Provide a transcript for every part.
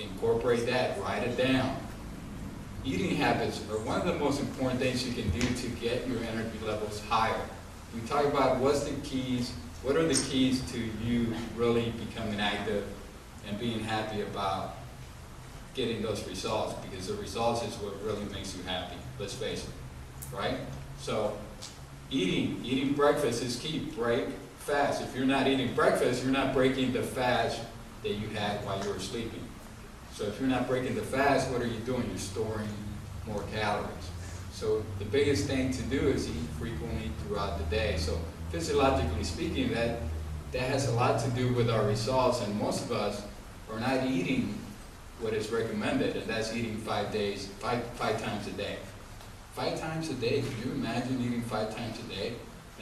incorporate that, write it down. Eating habits are one of the most important things you can do to get your energy levels higher. We talk about what's the keys, what are the keys to you really becoming active and being happy about getting those results, because the results is what really makes you happy, let's face it, right? So eating breakfast is key. Break fast. If you're not eating breakfast, you're not breaking the fast that you had while you were sleeping. So if you're not breaking the fast, what are you doing? You're storing more calories. So the biggest thing to do is eat frequently throughout the day. So physiologically speaking, that has a lot to do with our results, and most of us are not eating what is recommended, and that's eating 5 times a day. 5 times a day, could you imagine eating 5 times a day?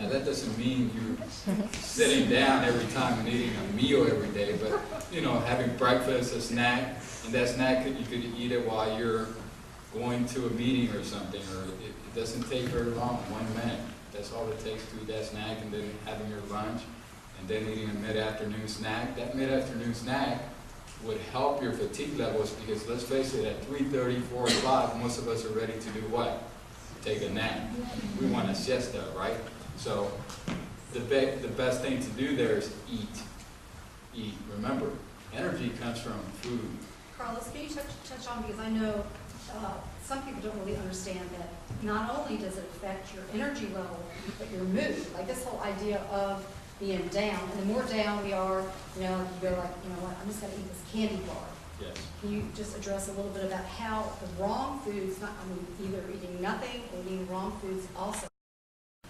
Now that doesn't mean you're sitting down every time and eating a meal every day, but you know, having breakfast, a snack, and that snack you could eat it while you're going to a meeting or something, or it doesn't take very long, 1 minute. That's all it takes to eat that snack, and then having your lunch, and then eating a mid-afternoon snack. That mid-afternoon snack would help your fatigue levels, because let's face it, at 3:30, 4 o'clock, most of us are ready to do what? Take a nap. We want a siesta, right? So the best thing to do there is eat. Eat. Remember, energy comes from food. Carlos, can you touch on, because I know some people don't really understand that not only does it affect your energy level, but your mood. Like this whole idea of being down, and the more down we are, you know, you go like, you know what, I'm just going to eat this candy bar. Yes. Can you just address a little bit about how the wrong foods, either eating nothing or eating wrong foods also?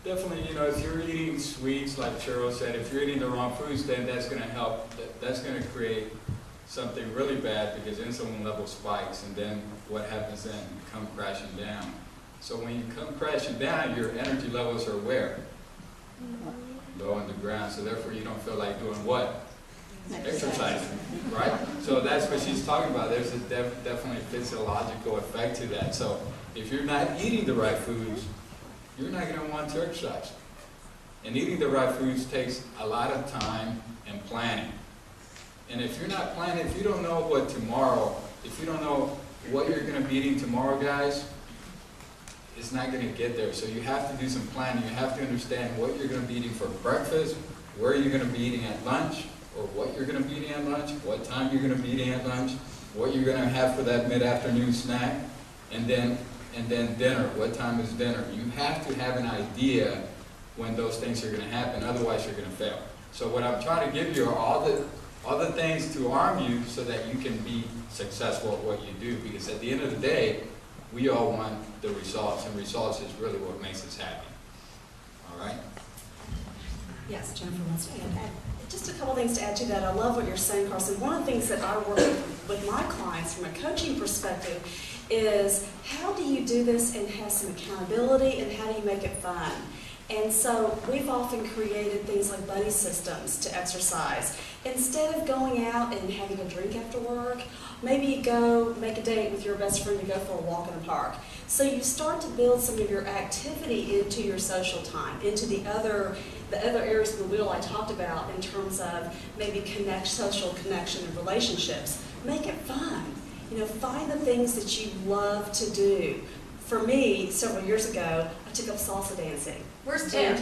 Definitely, you know, if you're eating sweets, like Cheryl said, if you're eating the wrong foods, then that's going to help, that's going to create something really bad, because insulin level spikes, and then what happens then? You come crashing down. So when you come crashing down, your energy levels are where? Low on the ground, so therefore you don't feel like doing what? Exercising, right? So that's what she's talking about. There's a definitely physiological effect to that. So if you're not eating the right foods, you're not going to want to exercise. And eating the right foods takes a lot of time and planning. And if you're not planning, if you don't know what tomorrow, if you don't know what you're going to be eating tomorrow, guys, it's not going to get there. So you have to do some planning. You have to understand what you're going to be eating for breakfast, where you're going to be eating at lunch, or what you're going to be eating at lunch, what time you're going to be eating at lunch, what you're going to have for that mid-afternoon snack, and then dinner. What time is dinner? You have to have an idea when those things are going to happen. Otherwise, you're going to fail. So what I'm trying to give you are all the things to arm you so that you can be successful at what you do. Because at the end of the day, we all want the results, and results is really what makes us happy. All right? Yes, Jennifer wants to add. Just a couple things to add to that. I love what you're saying, Carson. One of the things that I work with my clients from a coaching perspective is how do you do this and have some accountability, and how do you make it fun? And so we've often created things like buddy systems to exercise. Instead of going out and having a drink after work, maybe you go make a date with your best friend to go for a walk in the park. So you start to build some of your activity into your social time, into the other areas of the wheel I talked about in terms of maybe social connection and relationships. Make it fun. You know, find the things that you love to do. For me, several years ago, I took up salsa dancing. Where's Tim?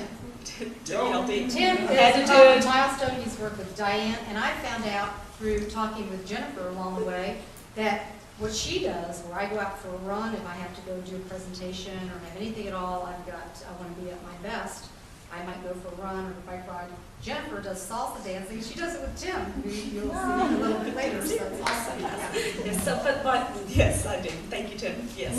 Tim Had to is do a it. milestone. He's worked with Diane, and I found out through talking with Jennifer along the way that what she does, where I go out for a run, if I have to go do a presentation or have anything at all, I want to be at my best, I might go for a run or a bike ride. Jennifer does salsa dancing. She does it with Tim, who you'll see a little bit later. So it's awesome. Yes, yes, I do. Thank you, Tim. Yes.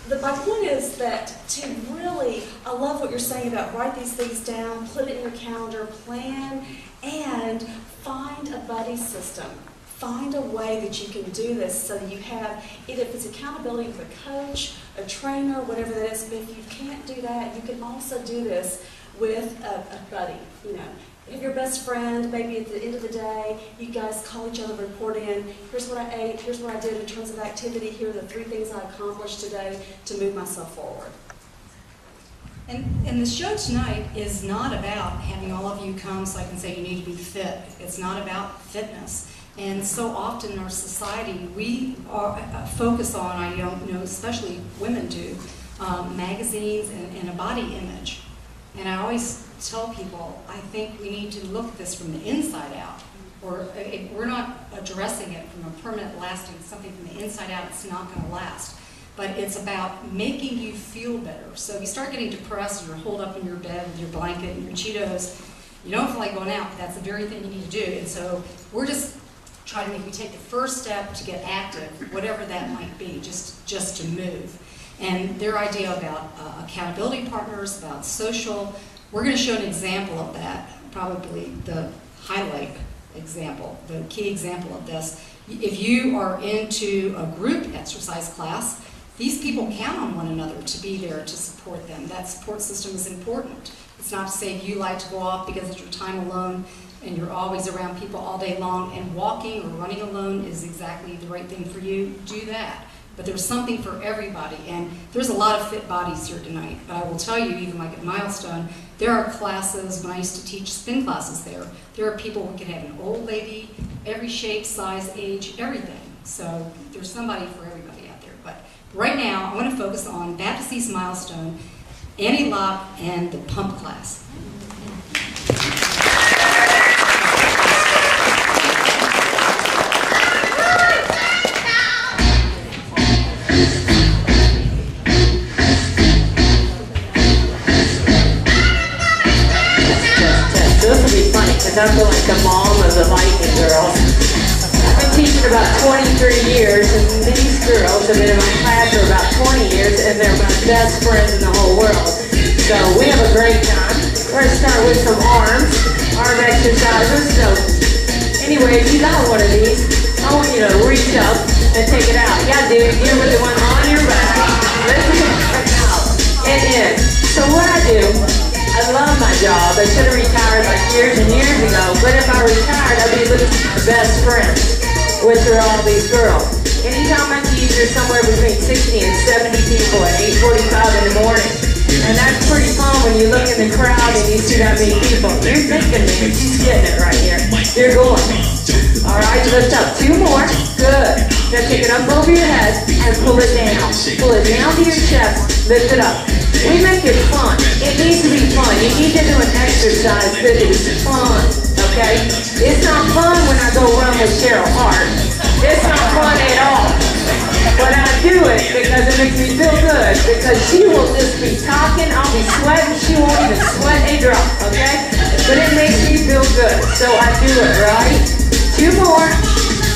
My point is that to really, I love what you're saying about write these things down, put it in your calendar, plan, and find a buddy system. Find a way that you can do this so that you have, if it's accountability with a coach, a trainer, whatever that is, but if you can't do that, you can also do this with a buddy, you know. If your best friend, maybe at the end of the day, you guys call each other, report in, here's what I ate, here's what I did in terms of activity, here are the 3 things I accomplished today to move myself forward. And the show tonight is not about having all of you come so I can say you need to be fit. It's not about fitness. And so often in our society, we are focus on, I don't know, especially women do, magazines and a body image. And I always tell people, I think we need to look at this from the inside out. Or if we're not addressing it from a permanent lasting, something from the inside out, it's not going to last. But it's about making you feel better. So if you start getting depressed, you're holed up in your bed with your blanket and your Cheetos, you don't feel like going out, but that's the very thing you need to do. And so we're just trying to make you take the first step to get active, whatever that might be, just to move. And their idea about accountability partners, about social, we're going to show an example of that, probably the highlight example, the key example of this. If you are into a group exercise class, these people count on one another to be there to support them. That support system is important. It's not to say if you like to go off because it's your time alone and you're always around people all day long, and walking or running alone is exactly the right thing for you, do that. But there's something for everybody, and there's a lot of fit bodies here tonight. But I will tell you, even like at Milestone, there are classes, when I used to teach spin classes there are people who can have an old lady, every shape, size, age, everything. So there's somebody for everybody out there. But right now, I want to focus on Baptist East Milestone, Annie Locke, and the pump class. I feel like the mom of the Lightning Girls. I've been teaching about 23 years, and these girls have been in my class for about 20 years, and they're my best friends in the whole world. So we have a great time. We're going to start with some arm exercises. So anyway, if you got one of these, I want you to reach up and take it out. Yeah, dude, you with the one on your back. Lift it out and in. So what I do, I love my job. I should have retired like years and years ago, but if I retired, I'd be looking for the best friends, which are all these girls. Anytime I teach, there's somewhere between 60 and 70 people at 8:45 in the morning. And that's pretty fun when you look in the crowd and you see that many people. You're thinking, man, she's getting it right here. You're going. All right, lift up. 2 more. Good. Now take it up over your head and pull it down. Pull it down to your chest. Lift it up. We make it fun. It needs to be fun. You need to do an exercise that is fun, okay? It's not fun when I go run with Cheryl Hart. It's not fun at all. But I do it because it makes me feel good, because she will just be talking, I'll be sweating, she won't even sweat a drop, okay? But it makes me feel good, so I do it, right? 2 more.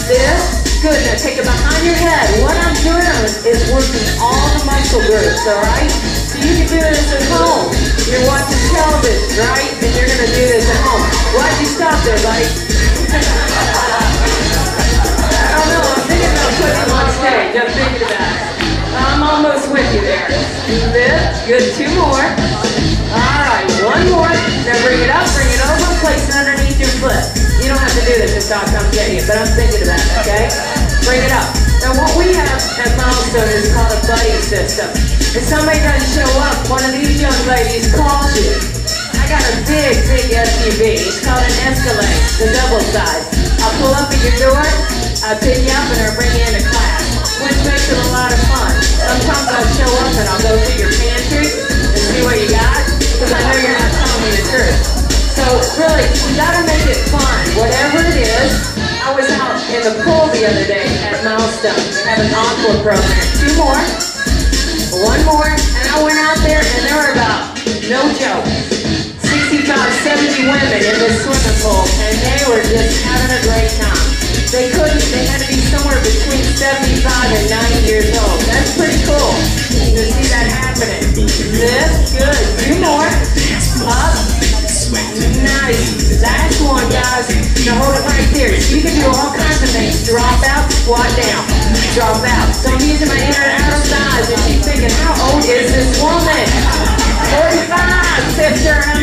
This. Good. Now take it behind your head. What I'm doing is working all the muscle groups, all right? So you can do this at home. You're watching television, right? And you're going to do this at home. Why'd you stop there, buddy? I don't know. I'm thinking about putting him on stage. I'm thinking about it. I'm almost with you there. Lift. Good. 2 more. All right. 1 more. Now bring it up. Bring it over. Place it underneath your foot. You don't have to do this until I come get you, but I'm thinking about it, okay? Bring it up. Now what we have at Milestone is called a buddy system. If somebody doesn't show up, one of these young ladies calls you. I got a big SUV. It's called an Escalade, the double size. I'll pull up at your door, I'll pick you up, and I'll bring you into class, which makes it a lot of fun. Sometimes I'll show up and I'll go through your pantry and see what you got, because I know you're not telling me the truth. So really, you gotta make it fun, whatever it is. I was out in the pool the other day at Milestone. They have an aqua program. 2 more, 1 more, and I went out there and there were about, no joke, 65, 70 women in this swimming pool, and they were just having a great time. They had to be somewhere between 75 and 90 years old. That's pretty cool to see that happening. This, good. 2 more, up. Nice. Last one, guys. Now hold it right there. You can do all kinds of things. Drop out, squat down. Drop out. So I'm using my inner and outer thighs, and she's thinking, how old is this woman? 45. Sister.